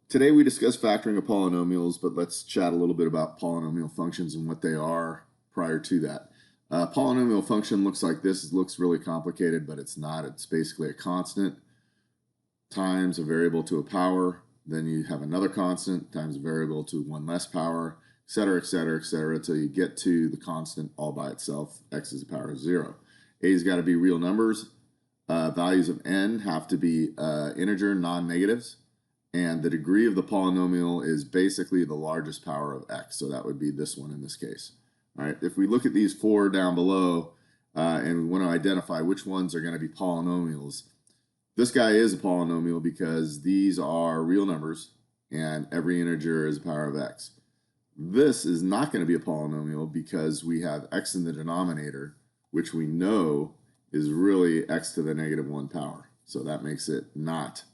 Today we discuss factoring of polynomials, but let's chat a little bit about polynomial functions and what they are prior to that. Polynomial function looks like this. It looks really complicated, but it's not. It's basically a constant times a variable to a power. Then you have another constant times a variable to one less power, et cetera, et cetera, et cetera, until you get to the constant all by itself, x to the power of 0. A's got to be real numbers. Values of n have to be integer non-negatives. And the degree of the polynomial is basically the largest power of x. So that would be this one in this case. All right. If we look at these four down below and we want to identify which ones are going to be polynomials, this guy is a polynomial because these are real numbers and every integer is a power of x. This is not going to be a polynomial because we have x in the denominator, which we know is really x to the negative 1 power. So that makes it not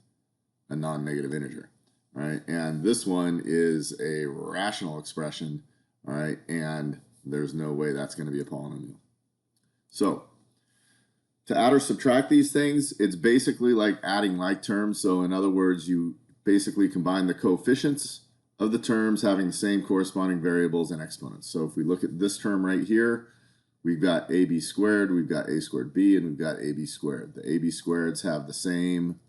a non-negative integer, right? And this one is a rational expression, all right? And there's no way that's going to be a polynomial. So to add or subtract these things, it's basically like adding like terms. So in other words, you basically combine the coefficients of the terms having the same corresponding variables and exponents. So if we look at this term right here, we've got ab squared, we've got a squared b, and we've got ab squared. The ab squareds have the same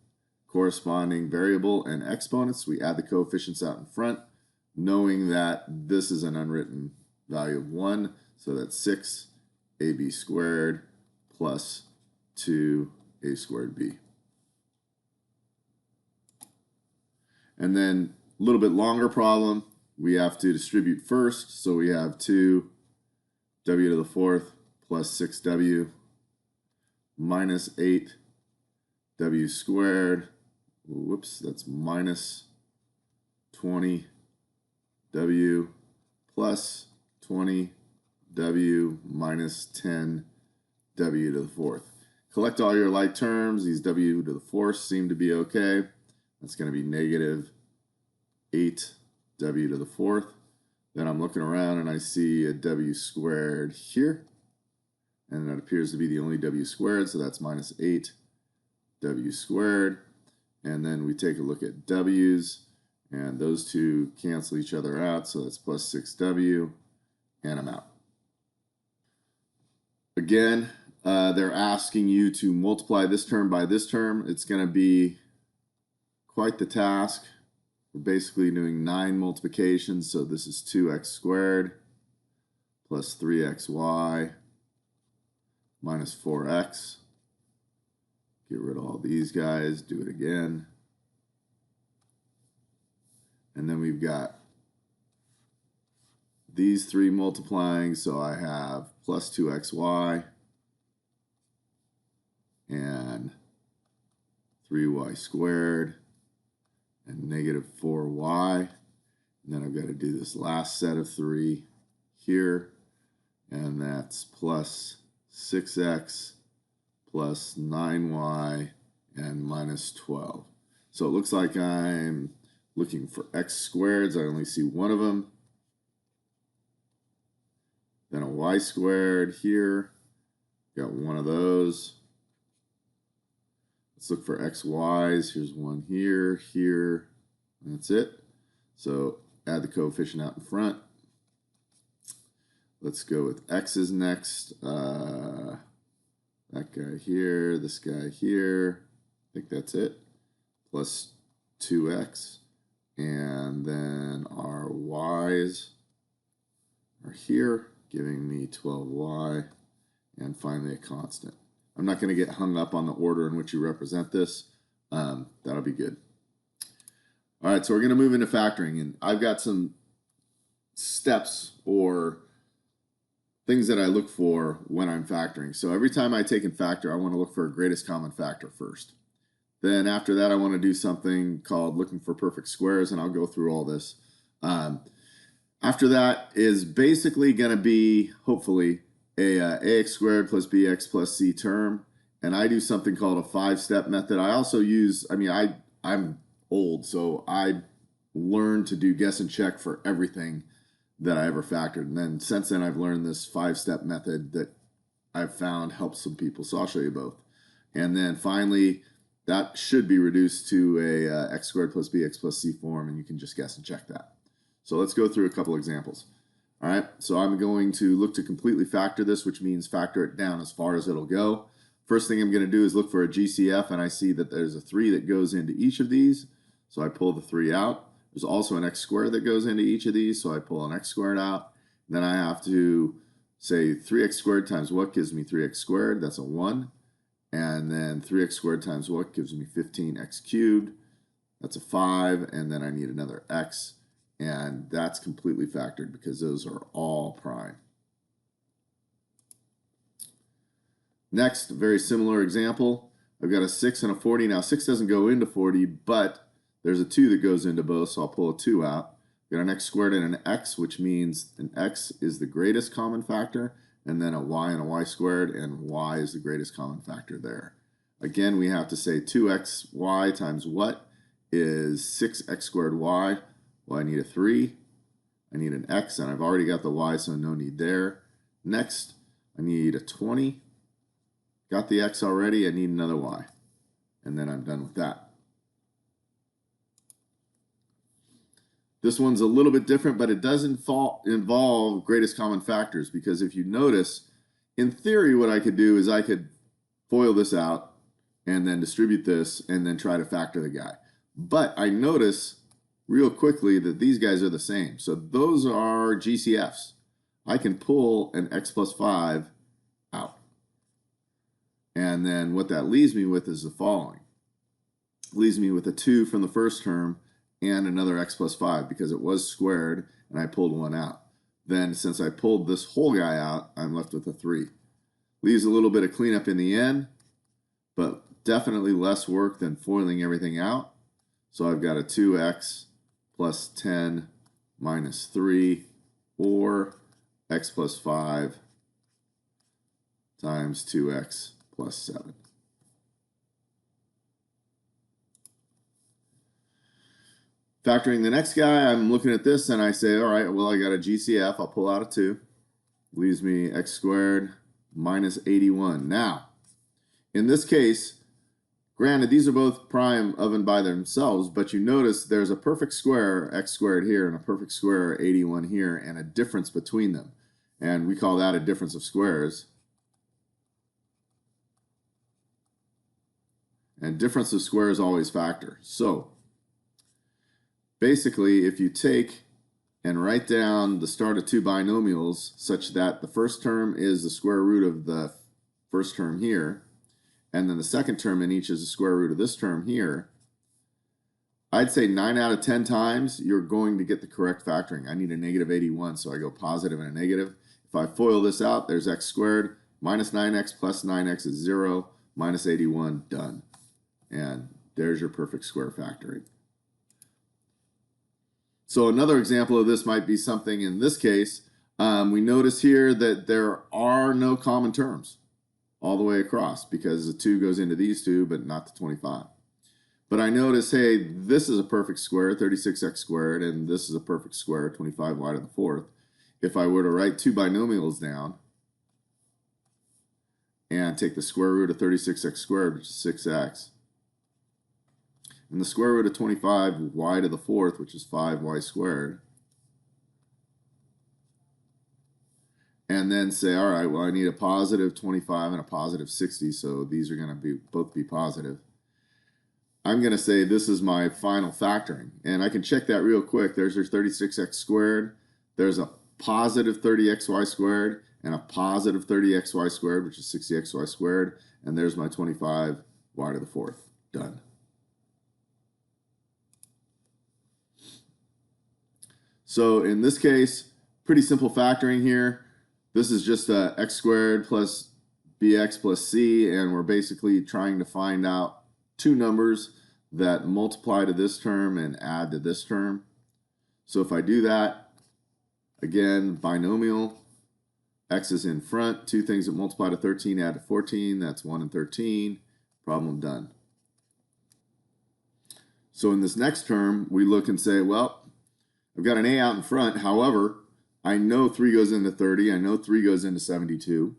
corresponding variable and exponents. We add the coefficients out in front, knowing that this is an unwritten value of 1. So that's 6 ab squared plus 2 a squared b. And then a little bit longer problem, we have to distribute first. So we have 2 w to the 4th plus 6w minus 8 w squared. Whoops, that's minus 20 w plus 20 w minus 10 w to the 4th. Collect all your like terms. These w to the 4th seem to be okay. That's going to be negative 8 w to the 4th. Then I'm looking around and I see a w squared here. And that appears to be the only w squared, so that's minus 8 w squared. And then we take a look at w's, and those two cancel each other out, so that's plus 6w, and I'm out. Again, they're asking you to multiply this term by this term. It's going to be quite the task. We're basically doing 9 multiplications, so this is 2x squared plus 3xy minus 4x. Get rid of all these guys, do it again. And then we've got these 3 multiplying, so I have plus 2xy and 3y squared and negative 4y. And then I've got to do this last set of 3 here, and that's plus 6x plus 9y and minus 12. So it looks like I'm looking for x squareds. I only see one of them. Then a y squared here. Got one of those. Let's look for xy's. Here's one here, here. That's it. So add the coefficient out in front. Let's go with x's next. That guy here, this guy here, I think that's it, plus 2x. And then our y's are here, giving me 12y, and finally a constant. I'm not going to get hung up on the order in which you represent this. That'll be good. All right, so we're going to move into factoring, and I've got some steps or things that I look for when I'm factoring. So every time I take and factor, I want to look for a greatest common factor first. Then after that, I want to do something called looking for perfect squares, and I'll go through all this. After that is basically going to be, hopefully, a ax squared plus bx plus c term. And I do something called a 5-step method. I also use, I'm old, so I learned to do guess and check for everything that I ever factored. And then since then, I've learned this 5-step method that I've found helps some people. So I'll show you both. And then finally, that should be reduced to a x squared plus bx plus c form, and you can just guess and check that. So let's go through a couple examples. All right, so I'm going to look to completely factor this, which means factor it down as far as it'll go. First thing I'm going to do is look for a GCF, and I see that there's a 3 that goes into each of these, so I pull the 3 out. There's also an x squared that goes into each of these, so I pull an x squared out. And then I have to say 3x squared times what gives me 3x squared, that's a 1. And then 3x squared times what gives me 15x cubed, that's a 5. And then I need another x, and that's completely factored because those are all prime. Next, very similar example. I've got a 6 and a 40. Now 6 doesn't go into 40, but there's a 2 that goes into both, so I'll pull a 2 out. Got an x squared and an x, which means an x is the greatest common factor, and then a y and a y squared, and y is the greatest common factor there. Again, we have to say 2xy times what is 6x squared y. Well, I need a 3. I need an x, and I've already got the y, so no need there. Next, I need a 20. Got the x already, I need another y. And then I'm done with that. This one's a little bit different, but it doesn't involve greatest common factors, because if you notice, in theory, what I could do is I could FOIL this out and then distribute this and then try to factor the guy. But I notice real quickly that these guys are the same. So those are GCFs. I can pull an x plus 5 out. And then what that leaves me with is the following. It leaves me with a 2 from the first term and another x plus 5 because it was squared and I pulled one out. Then since I pulled this whole guy out, I'm left with a 3. Leaves a little bit of cleanup in the end, but definitely less work than foiling everything out. So I've got a 2x plus 10 minus 3, or x plus 5 times 2x plus 7. Factoring the next guy, I'm looking at this and I say, all right, well, I got a GCF. I'll pull out a 2. Leaves me x squared minus 81. Now, in this case, granted, these are both prime of and by themselves, but you notice there's a perfect square, x squared here, and a perfect square, 81 here, and a difference between them. And we call that a difference of squares. And difference of squares always factor. So, basically, if you take and write down the start of two binomials such that the first term is the square root of the first term here, and then the second term in each is the square root of this term here, I'd say 9 out of 10 times you're going to get the correct factoring. I need a negative 81, so I go positive and a negative. If I FOIL this out, there's x squared, minus 9x plus 9x is 0, minus 81, done. And there's your perfect square factoring. So another example of this might be something in this case. We notice here that there are no common terms all the way across because the 2 goes into these two, but not the 25. But I notice, hey, this is a perfect square, 36x squared, and this is a perfect square, 25y to the 4th. If I were to write two binomials down and take the square root of 36x squared, which is 6x, and the square root of 25y to the 4th, which is 5y squared, and then say, all right, well, I need a positive 25 and a positive 60, so these are going to both be positive. I'm going to say this is my final factoring, and I can check that real quick. There's your 36x squared. There's a positive 30xy squared and a positive 30xy squared, which is 60xy squared, and there's my 25y to the 4th. Done. So in this case, pretty simple factoring here. This is just x squared plus bx plus c, and we're basically trying to find out two numbers that multiply to this term and add to this term. So if I do that, again, binomial, x is in front, two things that multiply to 13 add to 14, that's 1 and 13, problem done. So in this next term, we look and say, well, I've got an a out in front, however, I know 3 goes into 30, I know 3 goes into 72,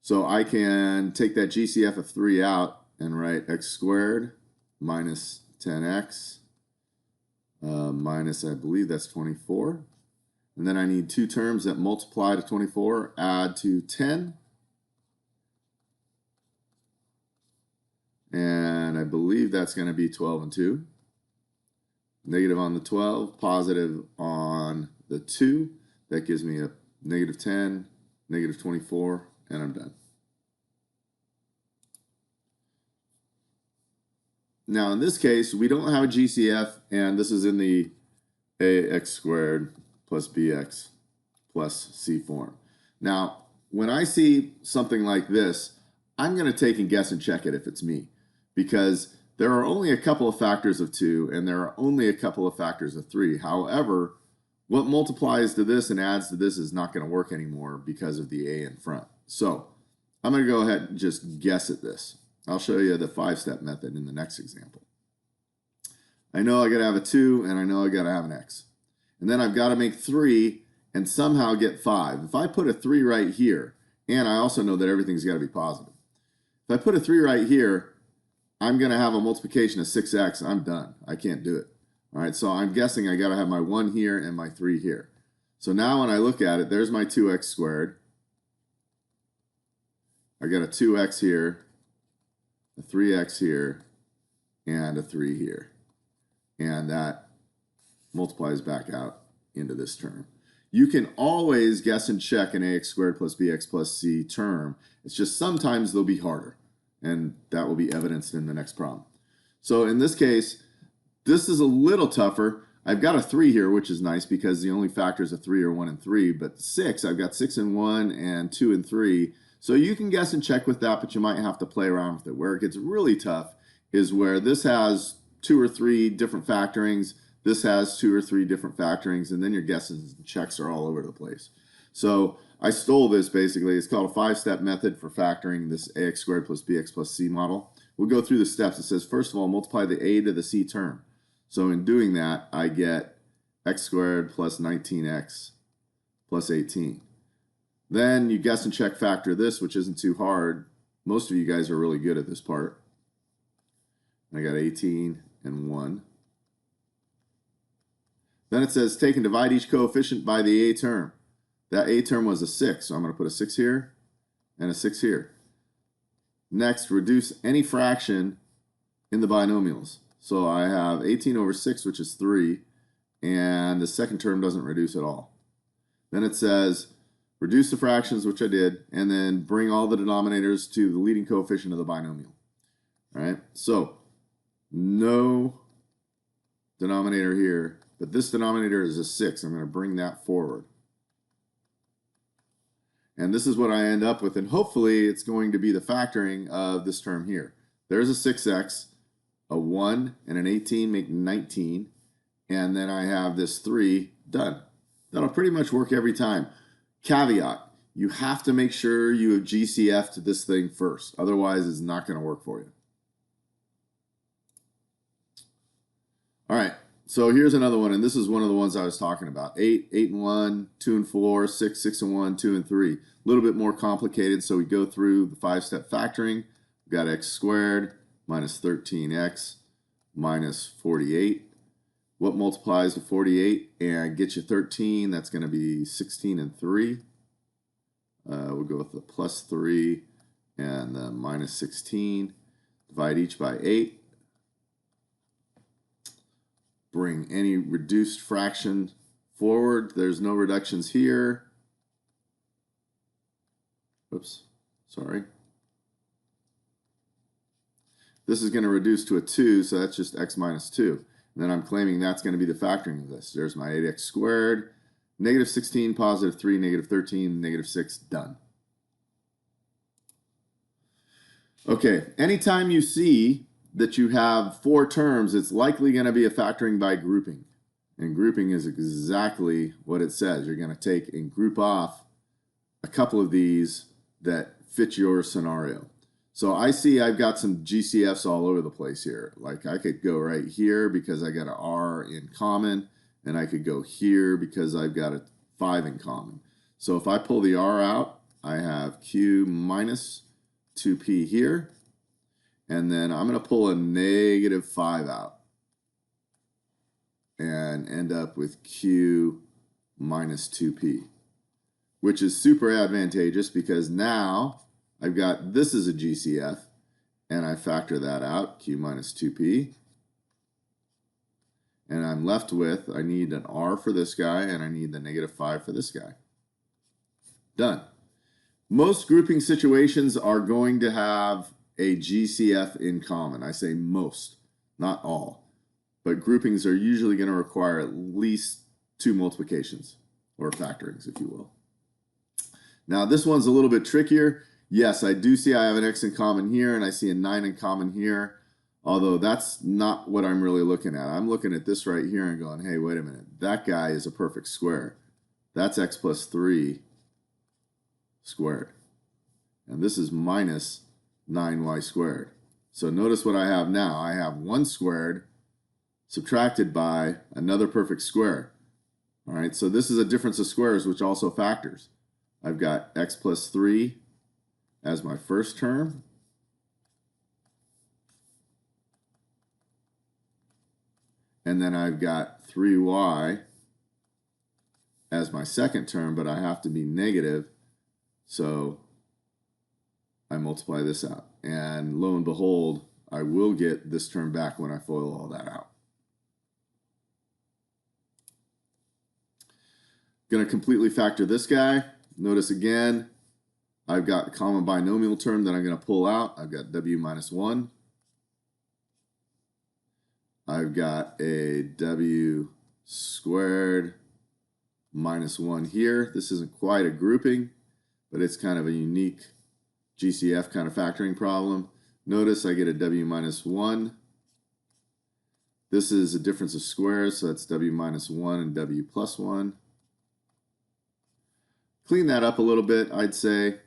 so I can take that GCF of 3 out and write x squared minus 10x minus, I believe that's 24. And then I need two terms that multiply to 24, add to 10. And I believe that's going to be 12 and 2. Negative on the 12, positive on the 2. That gives me a negative 10, negative 24, and I'm done. Now in this case, we don't have a GCF, and this is in the ax squared plus bx plus c form. Now, when I see something like this, I'm going to take and guess and check it if it's me, because there are only a couple of factors of 2, and there are only a couple of factors of 3. However, what multiplies to this and adds to this is not going to work anymore because of the a in front. So I'm going to go ahead and just guess at this. I'll show you the 5-step method in the next example. I know I got to have a 2, and I know I got to have an x. And then I've got to make 3 and somehow get 5. If I put a 3 right here, and I also know that everything's got to be positive. If I put a 3 right here, I'm going to have a multiplication of 6x. I'm done. I can't do it. All right, so I'm guessing I got to have my 1 here and my 3 here. So now when I look at it, there's my 2x squared. I got a 2x here, a 3x here, and a 3 here. And that multiplies back out into this term. You can always guess and check an ax squared plus bx plus c term. It's just sometimes they'll be harder, and that will be evidenced in the next problem. So in this case, this is a little tougher. I've got a 3 here, which is nice because the only factors of 3 are 1 and 3, but 6, I've got 6 and 1 and 2 and 3. So you can guess and check with that, but you might have to play around with it. Where it gets really tough is where this has 2 or 3 different factorings, this has 2 or 3 different factorings, and then your guesses and checks are all over the place. So I stole this basically. It's called a 5-step method for factoring this ax squared plus bx plus c model. We'll go through the steps. It says, first of all, multiply the a to the c term. So in doing that, I get x squared plus 19x plus 18. Then you guess and check factor this, which isn't too hard. Most of you guys are really good at this part. I got 18 and 1. Then it says take and divide each coefficient by the a term. That a term was a 6, so I'm going to put a 6 here and a 6 here. Next, reduce any fraction in the binomials. So I have 18 over 6, which is 3, and the second term doesn't reduce at all. Then it says reduce the fractions, which I did, and then bring all the denominators to the leading coefficient of the binomial. All right, so no denominator here, but this denominator is a 6. I'm going to bring that forward. And this is what I end up with, and hopefully it's going to be the factoring of this term here. There's a 6x, a 1, and an 18 make 19, and then I have this 3 done. That'll pretty much work every time. Caveat, you have to make sure you have GCF to this thing first. Otherwise, it's not going to work for you. All right, so here's another one, and this is one of the ones I was talking about. 8, 8 and 1, 2 and 4, 6, 6 and 1, 2 and 3. A little bit more complicated, so we go through the 5-step factoring. We've got x squared minus 13x minus 48. What multiplies to 48 and gets you 13? That's going to be 16 and 3. We'll go with the plus 3 and the minus 16. Divide each by 8. Bring any reduced fraction forward. There's no reductions here. Oops, sorry. This is going to reduce to a 2, so that's just x minus 2. And then I'm claiming that's going to be the factoring of this. There's my 8x squared, negative 16, positive 3, negative 13, negative 6, done. Okay, anytime you see that you have 4 terms, it's likely going to be a factoring by grouping. And grouping is exactly what it says. You're going to take and group off a couple of these that fit your scenario. So I see I've got some GCFs all over the place here. Like I could go right here because I got an R in common, and I could go here because I've got a 5 in common. So if I pull the R out, I have Q minus 2P here. And then I'm going to pull a negative 5 out and end up with q minus 2p, which is super advantageous because now I've got this as a GCF, and I factor that out, q minus 2p. And I'm left with, I need an r for this guy, and I need the negative 5 for this guy. Done. Most grouping situations are going to have a GCF in common. I say most, not all. But groupings are usually going to require at least 2 multiplications, or factorings, if you will. Now, this one's a little bit trickier. Yes, I do see I have an x in common here, and I see a 9 in common here. Although that's not what I'm really looking at. I'm looking at this right here and going, hey, wait a minute. That guy is a perfect square. That's x plus 3 squared. And this is minus 9y squared. So notice what I have now. I have 1 squared subtracted by another perfect square. All right, so this is a difference of squares, which also factors. I've got x plus 3 as my first term. And then I've got 3y as my second term, but I have to be negative. So I multiply this out. And lo and behold, I will get this term back when I FOIL all that out. Going to completely factor this guy. Notice again, I've got a common binomial term that I'm going to pull out. I've got w minus 1. I've got a w squared minus 1 here. This isn't quite a grouping, but it's kind of a unique GCF kind of factoring problem. Notice I get a w minus 1. This is a difference of squares, so that's w minus 1 and w plus 1. Clean that up a little bit, I'd say,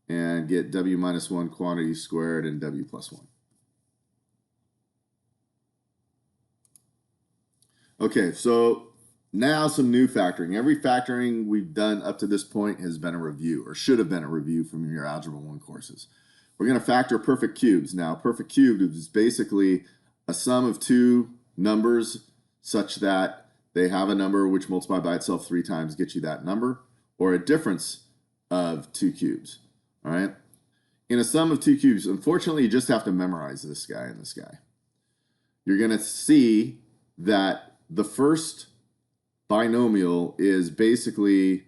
and get w minus 1 quantity squared and w plus 1. Okay, so now some new factoring. Every factoring we've done up to this point has been a review, or should have been a review from your Algebra 1 courses. We're going to factor perfect cubes. Now, perfect cube is basically a sum of 2 numbers such that they have a number which multiplied by itself 3 times gets you that number, or a difference of 2 cubes. All right? In a sum of 2 cubes, unfortunately, you just have to memorize this guy and this guy. You're going to see that the first binomial is basically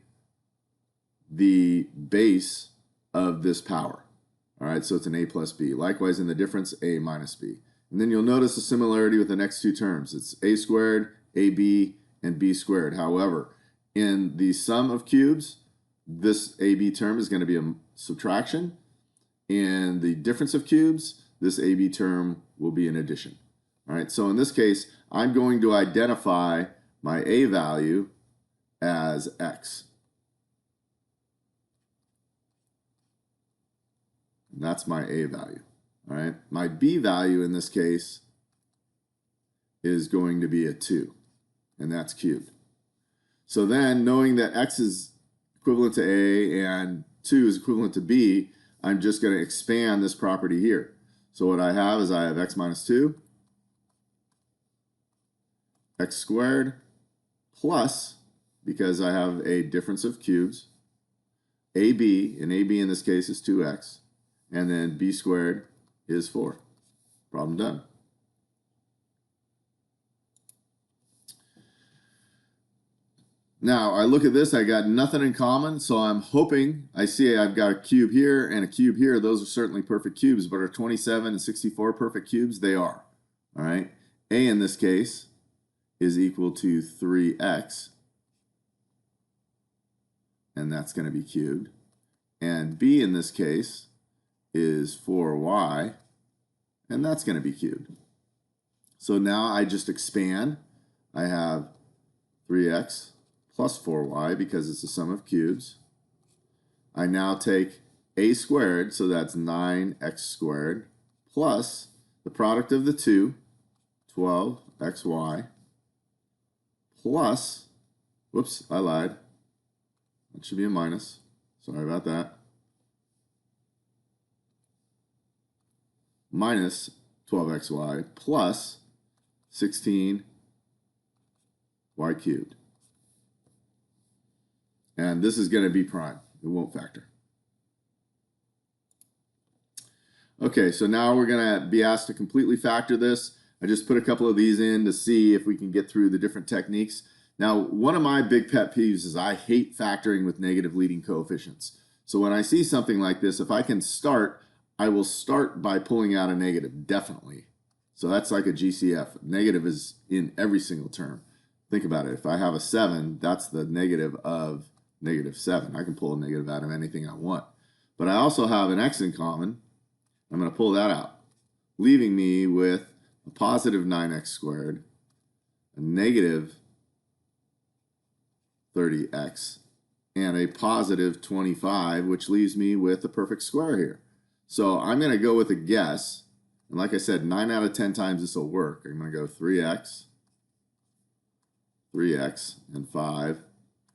the base of this power. All right, so it's an a plus b. Likewise, in the difference, a minus b. And then you'll notice a similarity with the next 2 terms. It's a squared, ab, and b squared. However, in the sum of cubes, this ab term is going to be a subtraction. In the difference of cubes, this ab term will be an addition. All right, so in this case, I'm going to identify my a value as x. And that's my a value. All right, my b value in this case is going to be a 2, and that's cubed. So then, knowing that x is equivalent to a and 2 is equivalent to b, I'm just going to expand this property here. So what I have is I have x minus 2, x squared, plus, because I have a difference of cubes, ab, and ab in this case is 2x, and then b squared is 4. Problem done. Now, I look at this, I got nothing in common, so I'm hoping, I see I've got a cube here and a cube here. Those are certainly perfect cubes, but are 27 and 64 perfect cubes? They are. All right. A in this case is equal to 3x, and that's going to be cubed. And b in this case is 4y, and that's going to be cubed. So now I just expand. I have 3x plus 4y because it's a sum of cubes. I now take a squared, so that's 9x squared, plus the product of the 2, 12xy, plus, whoops, I lied. That should be a minus. Sorry about that. minus 12xy plus 16y cubed. And this is going to be prime. It won't factor. Okay, so now we're going to be asked to completely factor this. I just put a couple of these in to see if we can get through the different techniques. Now, one of my big pet peeves is I hate factoring with negative leading coefficients. So when I see something like this, if I can start, I will start by pulling out a negative, definitely. So that's like a GCF. Negative is in every single term. Think about it. If I have a 7, that's the negative of -7. I can pull a negative out of anything I want. But I also have an x in common. I'm going to pull that out, leaving me with a positive 9x squared, a negative 30x, and a positive 25, which leaves me with a perfect square here. So I'm going to go with a guess. And like I said, 9 out of 10 times this will work. I'm going to go 3x, and 5,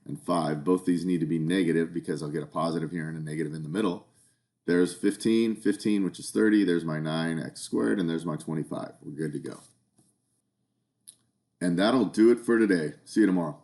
and 5. Both these need to be negative because I'll get a positive here and a negative in the middle. There's 15, which is 30. There's my 9x squared, and there's my 25. We're good to go. And that'll do it for today. See you tomorrow.